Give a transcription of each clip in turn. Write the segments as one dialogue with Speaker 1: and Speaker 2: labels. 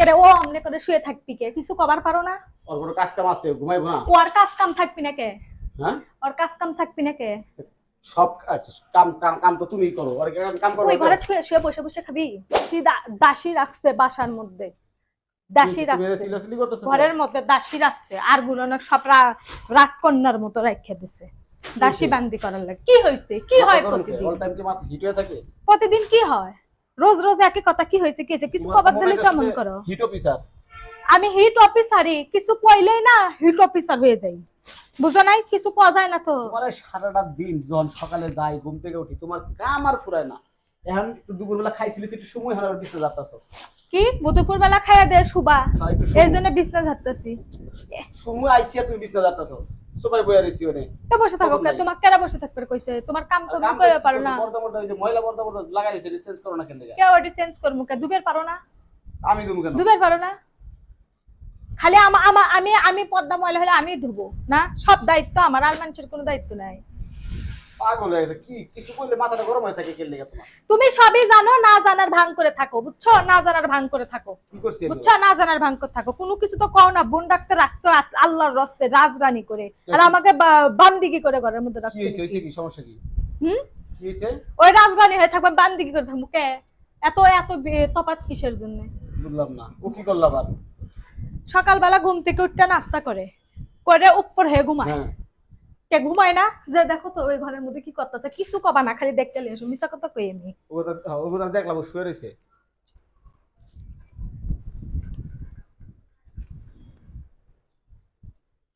Speaker 1: কেরে ও আমনে করে শুয়ে থাকবি কে? কিছু কবার পারো না?
Speaker 2: ওর কোনো কাজ কাম আছে, ঘুমাইবো না?
Speaker 1: ও আর কাজ কাম থাকবি না কে?
Speaker 2: হ্যাঁ,
Speaker 1: ওর কাজ কাম থাকবি না কে?
Speaker 2: সব কাম কাম কাম তো তুমিই করো, আর কাম করো
Speaker 1: ওই
Speaker 2: তো।
Speaker 1: ঘরে শুয়ে শুয়ে বসে বসে খাবি? তুই দাসী রাখছে বাসার মধ্যে, দাসী
Speaker 2: তুমি
Speaker 1: রাখছে
Speaker 2: সিলাসিলি করতেছো তো?
Speaker 1: ঘরের মধ্যে, দাসী রাখছে আর গুলো না সব রাজকন্যার মতো রেখে দিছে দাসী বান্দি করার লাগে। কি হয়েছে? কি হয় প্রতিদিন?
Speaker 2: অল টাইম কি মাথা হিট হয়ে থাকে?
Speaker 1: প্রতিদিন কি হয়? রোজ রোজ একই কথা। কি হয়েছে? কি হয়েছে? কিছু খবর দিলে কেমন করো?
Speaker 2: Hit officer.
Speaker 1: আমি হিট অফিসারই, কিছু কইলেই না হিট অফিসার হয়ে যাই। বুঝো নাই? কিছু পাওয়া যায় না তো।
Speaker 2: তোমার সারাটা দিন যখন সকালে যাই ঘুম থেকে উঠি তোমার কাম আর ফুরায় না। এখন একটু দুপুরবেলা খাইছিলি একটু সময় হয় বিছনা যাত্তাছো।
Speaker 1: কি দুপুর বেলা খাইয়া দে শুবা,
Speaker 2: হ্যাঁ, একটু
Speaker 1: এই জন্য বিছনা ঝাড়তেছি।
Speaker 2: সময় আইছি আর তুমি বিছনা যাত্তাছো। সবাই বইয়া রইছি ওনে।
Speaker 1: তো বসে থাকো কে? তোমার কেরা বসে থাকবে কইছে? তোমার কাম তো করে পারো না।
Speaker 2: পর্দা পর্দা ওই যে ময়লা পর্দা পর্দা লাগাই রইছে, চেঞ্জ করো না কেন লাগা?
Speaker 1: কে ওটি চেঞ্জ করমু কে? দুবের পারো না?
Speaker 2: আমি দুমু কেন?
Speaker 1: দুবের পারো না? খালি আমি পদ্মা ময়লা হলে আমি ধুবো না? সব দায়িত্ব আমার, আর মানুষের কোনো দায়িত্ব নাই।
Speaker 2: পাগল হয়ে গেছে কি? কিছু বললে মাথাটা গরম হয়ে থাকে কেন লাগা তোমার?
Speaker 1: তুমি সবই জানো, না জানার ভান করে থাকো, বুঝছো? না জানার ভান করে থাকো,
Speaker 2: কি করছি আমি?
Speaker 1: বুঝছো? না জানার ভান করে থাকো। কোনো কিছু তো কও না। বোন ডাকতে রাখছো আল্লাহর রাস্তে রাজরানী করে, আর আমাকে বান্দিগি করে ঘরের মধ্যে
Speaker 2: কি
Speaker 1: রাখছো।
Speaker 2: হইছে? হইছে কি? সমস্যা কি?
Speaker 1: হুম?
Speaker 2: কি হইছে?
Speaker 1: ওই রাজরানী হয়ে থাকবে, বান্দিগি করে থাকবো কে? এত এত তফাৎ কিসের জন্য?
Speaker 2: বুঝলাম না। ও কি করলা আবার?
Speaker 1: সকালবেলা ঘুম থেকে উঠতে নাস্তা করে করে উপর হয়ে ঘুমায়।
Speaker 2: হ্যাঁ,
Speaker 1: কে ঘুমায় না? যে দেখো তো ওই ঘরের মধ্যে কি করতেছে, কিছু কবা না, খালি দেখতে এসো। মিছা কথা কই আমি?
Speaker 2: ও দেখলাম ও শুয়ে রইছে।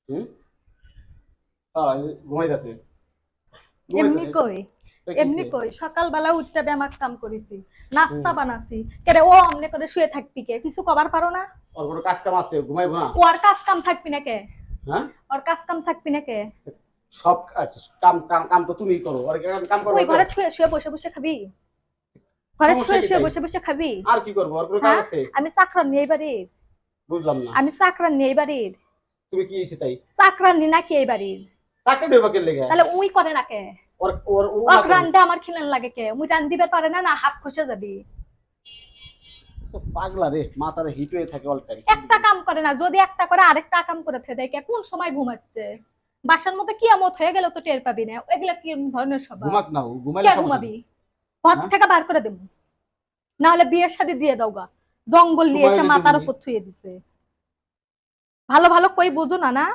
Speaker 2: হুম, হ্যাঁ, ঘুমাইতেছে।
Speaker 1: এমনি কই, এমনি কই সকালবেলা উঠতে ব্যায়াম কাম করেছি, নাস্তা বানাছি। কেরে ও আমনে করে শুয়ে থাকবি কে? কিছু কবার পারো না?
Speaker 2: ওর কোনো কাজ কাম আছে, ঘুমাইবো না?
Speaker 1: ও আর কাজ কাম থাকবি না কে?
Speaker 2: হ্যাঁ,
Speaker 1: ওর কাজ কাম থাকবি না কে?
Speaker 2: সব কাম কাম কাম তো তুমিই করো, আর কাম করো
Speaker 1: ওই
Speaker 2: তো।
Speaker 1: ঘরে শুয়ে শুয়ে বসে বসে খাবি? ঘরে
Speaker 2: সমস্যা
Speaker 1: শুয়ে
Speaker 2: কি
Speaker 1: শুয়ে
Speaker 2: তাই?
Speaker 1: বসে বসে খাবি?
Speaker 2: আর কি করবো? আর কোনো কাজ
Speaker 1: হ্যাঁ,
Speaker 2: আছে?
Speaker 1: আমি চাকরানি এই বাড়ির?
Speaker 2: বুঝলাম না।
Speaker 1: আমি চাকরানি এই বাড়ির?
Speaker 2: তুমি কি হইছে তাই?
Speaker 1: চাকরানি নাকি এই বাড়ির?
Speaker 2: চাকরি দেবো কেন লেগে?
Speaker 1: তাহলে উই করে না কে?
Speaker 2: ওর ওর ও
Speaker 1: ওক রানটা আমার খিলান লাগে কে? মুই রান দিবে পারে না? না হাত খসে যাবি।
Speaker 2: পাগলা রে, মাথার হিট হয়ে থাকে অল টাইম।
Speaker 1: একটা কাম করে না, যদি একটা করে আরেকটা কাম করে থেকে দেয় কে? কোন সময় ঘুমাচ্ছে? বাসার মধ্যে কিয়ামত হয়ে গেল তো টের পাবি না। এগুলা কি ধরনের স্বভাব?
Speaker 2: ঘুমাক না, ঘুমাইলে
Speaker 1: কে
Speaker 2: সমস্যা
Speaker 1: ঘুমাবি?
Speaker 2: নেই।
Speaker 1: ঘর
Speaker 2: হ্যাঁ?
Speaker 1: থেকে বার করে দেবো, না হলে বিয়ের শাদী দিয়ে দাও গা। জঙ্গল নিয়ে
Speaker 2: সময়
Speaker 1: এসে
Speaker 2: হলে
Speaker 1: মাথার
Speaker 2: দিবনি।
Speaker 1: উপর থুয়ে দিছে। ভালো ভালো কই বুঝো না? না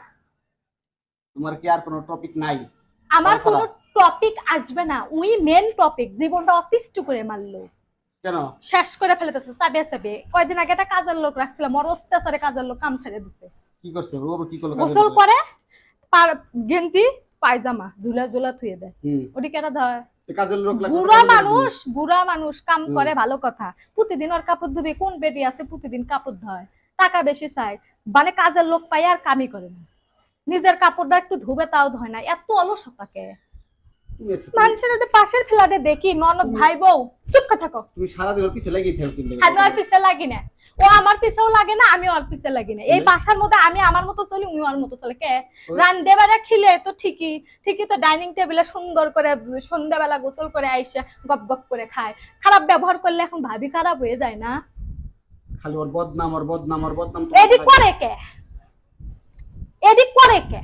Speaker 2: তোমার কি আর কোনো টপিক নাই?
Speaker 1: আমার
Speaker 2: ওর
Speaker 1: কোনো
Speaker 2: ছাড়া?
Speaker 1: টপিক আসবে না। We main topic. জীবনটা অতিষ্ঠ করে মারলো,
Speaker 2: কেন?
Speaker 1: শেষ করে ফেলতেছে চাবে চাবে। কয়দিন আগে একটা কাজের লোক রাখছিলাম, ওর অত্যাচারে কাজের লোক কাম ছেড়ে দিতে।
Speaker 2: কি করছে ও? কি করলো?
Speaker 1: গোসল করে গেঞ্জি পায়জামা ঝুলা ঝুলা থুয়ে দেয়। ওটি কেনা দেয়?
Speaker 2: কাজের লোক লাগবে।
Speaker 1: বুড়া মানুষ কাম করে ভালো কথা। প্রতিদিন ওর কাপড় ধুবি? কোন বেডি আছে প্রতিদিন কাপড় ধয়? টাকা বেশি চাই, মানে কাজের লোক পাই আর কামই করে না। নিজের কাপড়টা একটু ধুবে তাও ধয় না। এত অলসতাকে মানুষের যে পাশের ফ্ল্যাটে দেখি ননদ ভাই বউ চুপ করে থাকো।
Speaker 2: তুমি সারাদিন ওর পিছে লাগিয়ে থাকো কিন্তু।
Speaker 1: আমি ওর পিছে লাগি না, ও আমার পিছেও লাগে না, আমি ওর পিছে লাগি না। এই বাসার মধ্যে আমি আমার মতো চলি, উনি ওর মতো চলে। কে রান্দে বেলা খিলে তো ঠিকই ঠিকই তো ডাইনিং টেবিলে সুন্দর করে সন্ধ্যাবেলা গোসল করে আইসা গপ গপ করে খায়। খারাপ ব্যবহার করলে এখন ভাবি খারাপ হয়ে যায় না?
Speaker 2: খালি ওর বদনাম, ওর বদনাম, ওর বদনাম।
Speaker 1: এদিক করে কে? এদিক করে কে?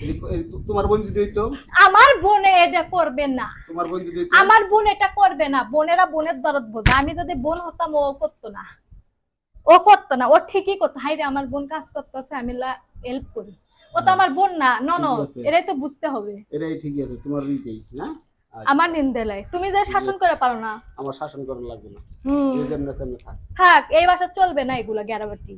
Speaker 2: তোমার বোন যদি হইতো?
Speaker 1: আমার বোনে এটা করবে না।
Speaker 2: তোমার বোন যদি হইতো?
Speaker 1: আমার বোন এটা করবে না। বোনেরা বোনের দরদ বোঝে। আমি যদি বোন হতাম ও করতো না, ও করতো না। ও ঠিকই করতো। হাই রে আমার বোন কাজ করতেছে, আমি হেল্প করি। ও তো আমার বোন না, ননদ। এটাই তো বুঝতে হবে।
Speaker 2: এটাই ঠিকই আছে, তোমার রিটেই না।
Speaker 1: আমার নিন্দে লাই। তুমি যে শাসন করে পারো না।
Speaker 2: আমার শাসন করা লাগবে না। এই যেমন সেমন থাক।
Speaker 1: থাক, এই বাসা চলবে না এগুলা গ্যারাবাটি।